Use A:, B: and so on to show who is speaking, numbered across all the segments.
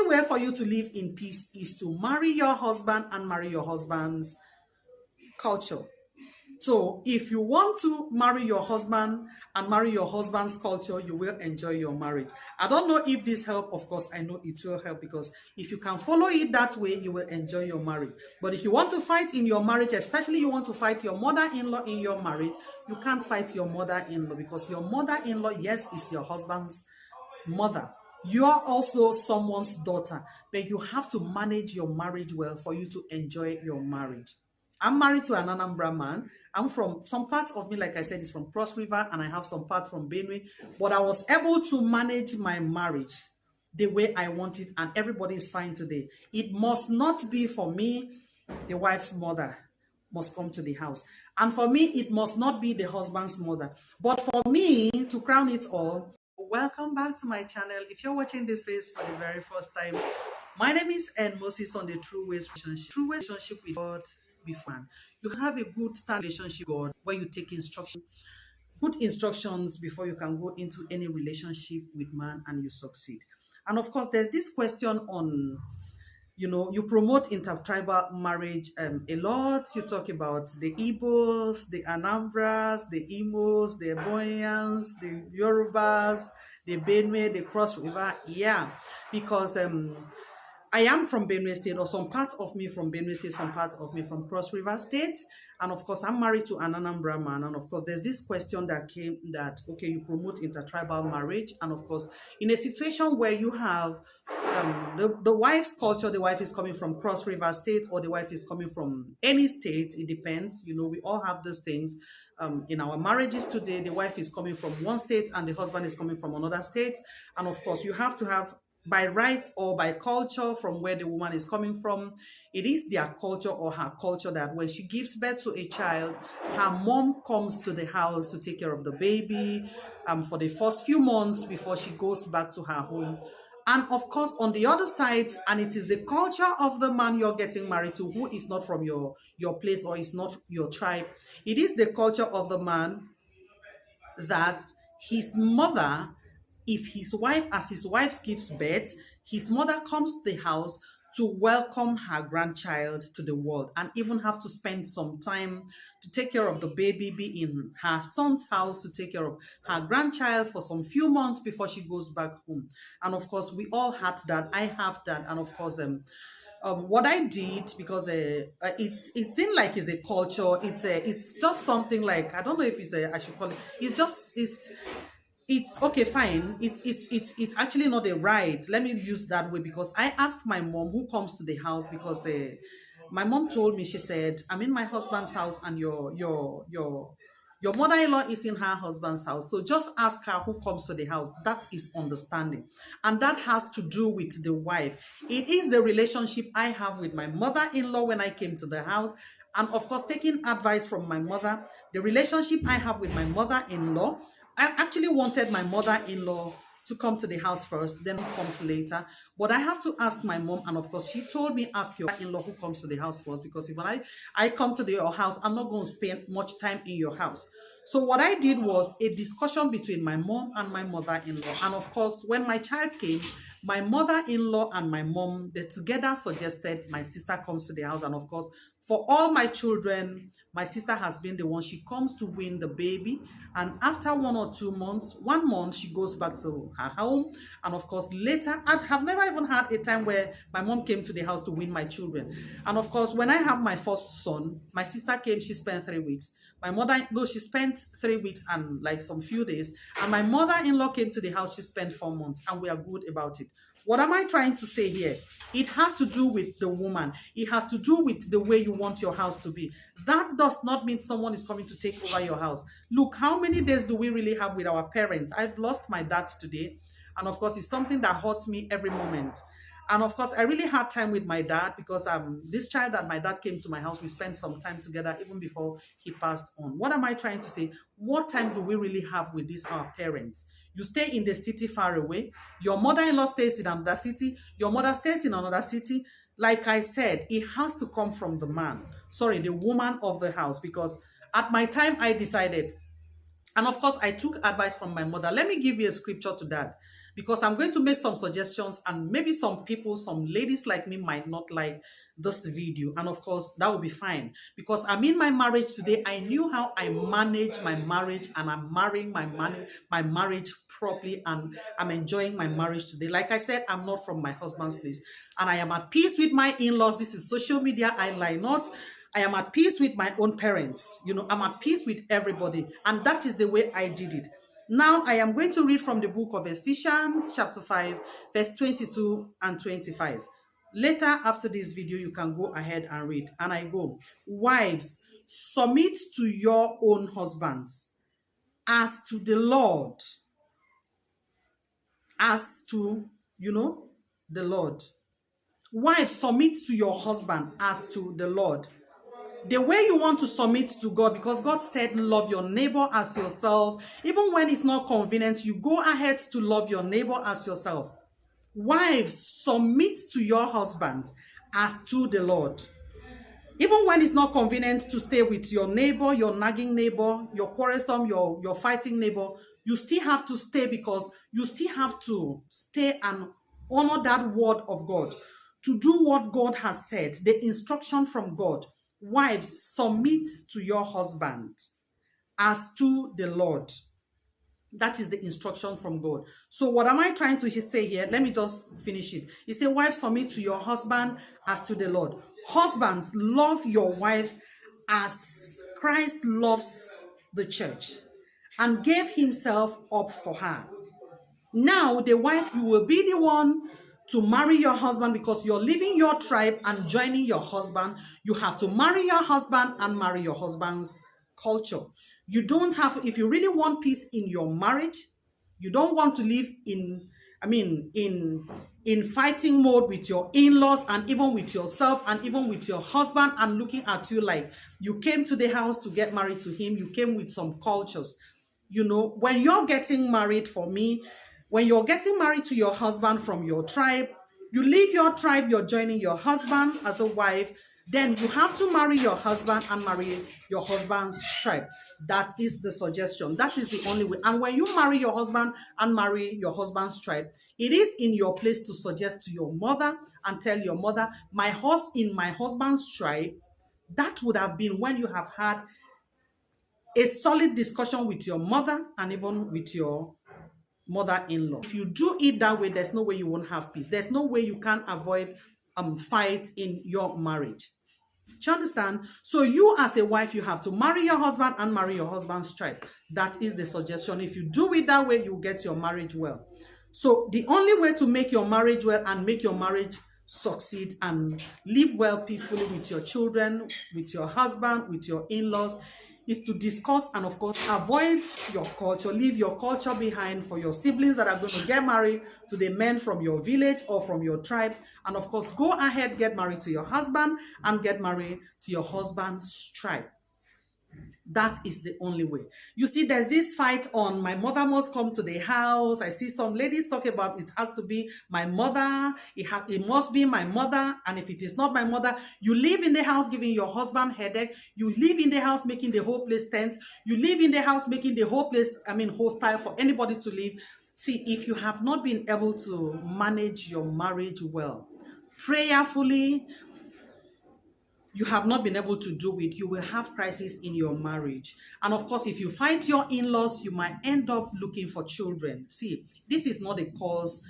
A: only way for you to live in peace is to marry your husband and marry your husband's culture. So if you want to marry your husband and marry your husband's culture, you will enjoy your marriage. I don't know if this help. Of course, I know it will help, because if you can follow it that way, you will enjoy your marriage. But if you want to fight in your marriage, especially you want to fight your mother-in-law in your marriage, you can't fight your mother-in-law, because your mother-in-law, yes, is your husband's mother. You are also someone's daughter, but you have to manage your marriage well for you to enjoy your marriage. I'm married to an Anambra man. I'm from, some parts of me, like I said, is from Cross River, and I have some parts from Benue. But I was able to manage my marriage the way I want it, and everybody is fine today. It must not be for me, the wife's mother must come to the house. And for me, it must not be the husband's mother. But for me, to crown it all, welcome back to my channel. If you're watching this face for the very first time, my name is N. Moses on the True Ways Relationship. True Ways Relationship with God be fun. You have a good start relationship with God where you take good instructions before you can go into any relationship with man and you succeed. And of course, there's this question on, you promote intertribal marriage a lot. You talk about the Igbos, the Anambras, the Imos, the Eboyans, the Yorubas, the Benue, the Cross River. Yeah, because I am from Benue State, or some parts of me from Benue State, some parts of me from Cross River State. And of course, I'm married to an Anambra man. And of course, there's this question that came that, okay, you promote intertribal marriage. And of course, in a situation where you have the wife's culture, the wife is coming from Cross River State, or the wife is coming from any state, it depends. We all have these things. In our marriages today, the wife is coming from one state and the husband is coming from another state. And of course, you have to have, by right or by culture, from where the woman is coming from, it is their culture or her culture that when she gives birth to a child, her mom comes to the house to take care of the baby for the first few months before she goes back to her home. And of course, on the other side, and it is the culture of the man you're getting married to, who is not from your place or is not your tribe. It is the culture of the man that his mother, if his wife, as his wife gives birth, his mother comes to the house to welcome her grandchild to the world, and even have to spend some time to take care of the baby, be in her son's house to take care of her grandchild for some few months before she goes back home. And of course, we all had that. I have that. And of course, what I did, because it seemed like it's a culture, it's just something like, I don't know if I should call it, it's okay, fine. It's actually not a right. Let me use that way, because I asked my mom who comes to the house, because my mom told me, she said, I'm in my husband's house and your mother-in-law is in her husband's house. So just ask her who comes to the house. That is understanding. And that has to do with the wife. It is the relationship I have with my mother-in-law when I came to the house. And of course, taking advice from my mother, the relationship I have with my mother-in-law. I actually wanted my mother-in-law to come to the house first, then who comes later. But I have to ask my mom, and of course, she told me, ask your in-law who comes to the house first, because if I come to your house, I'm not going to spend much time in your house. So what I did was a discussion between my mom and my mother-in-law. And of course, when my child came, my mother-in-law and my mom, they together suggested my sister comes to the house. And of course, for all my children, my sister has been the one. She comes to win the baby. And after 1 or 2 months, 1 month, she goes back to her home. And of course, later, I have never even had a time where my mom came to the house to win my children. And of course, when I have my first son, my sister came, she spent 3 weeks. My mother, though she spent 3 weeks and like some few days. And my mother-in-law came to the house, she spent 4 months. And we are good about it. What am I trying to say here? It has to do with the woman. It has to do with the way you want your house to be. That does not mean someone is coming to take over your house. Look, how many days do we really have with our parents? I've lost my dad today. And of course, it's something that hurts me every moment. And of course, I really had time with my dad, because this child that my dad came to my house, we spent some time together even before he passed on. What am I trying to say? What time do we really have with our parents? You stay in the city far away. Your mother-in-law stays in another city. Your mother stays in another city. Like I said, it has to come from the man. Sorry, the woman of the house. Because at my time, I decided. And of course, I took advice from my mother. Let me give you a scripture to that. because I'm going to make some suggestions, and maybe some people, some ladies like me might not like this video. And of course, that will be fine, because I'm in my marriage today. I knew how I manage my marriage, and I'm marrying my marriage properly, and I'm enjoying my marriage today. Like I said, I'm not from my husband's place, and I am at peace with my in-laws. This is social media, I lie not. I am at peace with my own parents. You know, I'm at peace with everybody, and that is the way I did it. Now, I am going to read from the book of Ephesians, chapter 5, verse 22 and 25. Later, after this video, you can go ahead and read. And I go, wives, submit to your own husbands as to the Lord. As to, the Lord. Wives, submit to your husband as to the Lord. The way you want to submit to God, because God said love your neighbor as yourself. Even when it's not convenient, you go ahead to love your neighbor as yourself. Wives, submit to your husbands as to the Lord. Even when it's not convenient to stay with your neighbor, your nagging neighbor, your quarrelsome, your fighting neighbor, you still have to stay, because you still have to stay and honor that word of God, to do what God has said, the instruction from God. Wives, submit to your husband as to the Lord. That is the instruction from God. So what am I trying to say here? Let me just finish it. He said, wives, submit to your husband as to the Lord. Husbands, love your wives as Christ loves the church and gave himself up for her. Now, the wife, you will be the one to marry your husband, because you're leaving your tribe and joining your husband. You have to marry your husband and marry your husband's culture. You don't have, if you really want peace in your marriage, you don't want to live in fighting mode with your in-laws, and even with yourself, and even with your husband, and looking at you like you came to the house to get married to him. You came with some cultures. When you're getting married, for me, when you're getting married to your husband from your tribe, you leave your tribe, you're joining your husband as a wife, then you have to marry your husband and marry your husband's tribe. That is the suggestion. That is the only way. And when you marry your husband and marry your husband's tribe, it is in your place to suggest to your mother and tell your mother, in my husband's tribe. That would have been when you have had a solid discussion with your mother and even with your mother-in-law. If you do it that way, there's no way you won't have peace. There's no way you can avoid fight in your marriage. Do you understand? So you as a wife, you have to marry your husband and marry your husband's tribe. That is the suggestion. If you do it that way, you get your marriage well. So the only way to make your marriage well and make your marriage succeed and live well peacefully with your children, with your husband, with your in-laws, is to discuss and, of course, avoid your culture. Leave your culture behind for your siblings that are going to get married to the men from your village or from your tribe. And, of course, go ahead, get married to your husband and get married to your husband's tribe. That is the only way. You see, there's this fight on my mother must come to the house. I see some ladies talk about it has to be my mother. It must be my mother. And if it is not my mother, you live in the house giving your husband headache. You live in the house making the whole place tense. You live in the house making the whole place, hostile for anybody to live. See, if you have not been able to manage your marriage well, prayerfully, you have not been able to do it, you will have crisis in your marriage. And of course, if you fight your in-laws, you might end up looking for children. See, this is not a cause.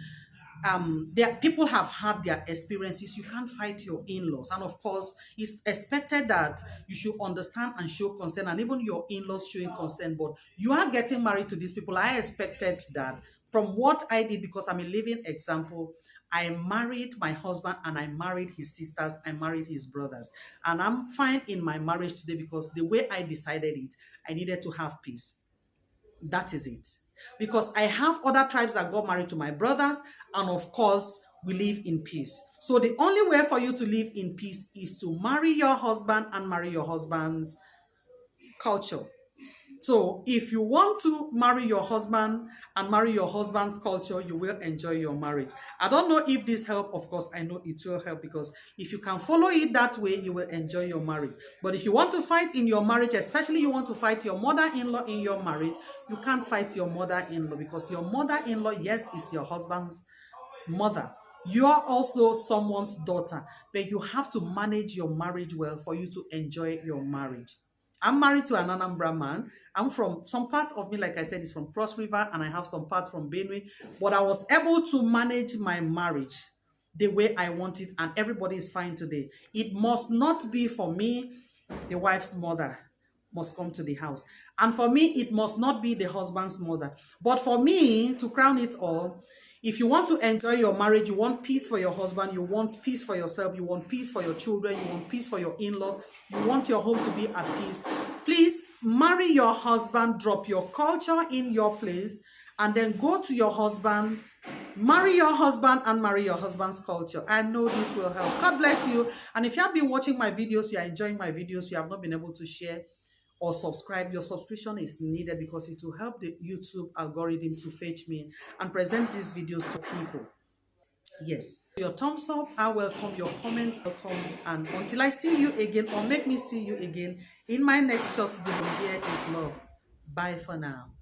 A: People have had their experiences. You can't fight your in-laws. And of course, it's expected that you should understand and show concern, and even your in-laws showing concern. But you are getting married to these people. I expected that from what I did, because I'm a living example. I married my husband and I married his sisters, I married his brothers. And I'm fine in my marriage today because the way I decided it, I needed to have peace. That is it. Because I have other tribes that got married to my brothers, and of course, we live in peace. So the only way for you to live in peace is to marry your husband and marry your husband's culture. So if you want to marry your husband and marry your husband's culture, you will enjoy your marriage. I don't know if this help. Of course, I know it will help, because if you can follow it that way, you will enjoy your marriage. But if you want to fight in your marriage, especially you want to fight your mother-in-law in your marriage, you can't fight your mother-in-law, because your mother-in-law, yes, is your husband's mother. You are also someone's daughter, but you have to manage your marriage well for you to enjoy your marriage. I'm married to an Anambra man. I'm from, some parts of me, like I said, is from Cross River, and I have some parts from Benue. But I was able to manage my marriage the way I want it, and everybody is fine today. It must not be for me, the wife's mother must come to the house. And for me, it must not be the husband's mother. But for me, to crown it all, if you want to enjoy your marriage, you want peace for your husband, you want peace for yourself, you want peace for your children, you want peace for your in-laws, you want your home to be at peace, please marry your husband, drop your culture in your place, and then go to your husband, marry your husband, and marry your husband's culture. I know this will help. God bless you. And if you have been watching my videos, you are enjoying my videos, you have not been able to share or subscribe, your subscription is needed, because it will help the YouTube algorithm to fetch me and present these videos to people. Yes, your thumbs up, I welcome your comments, welcome, and until I see you again, or make me see you again in my next short video, here is love. Bye for now.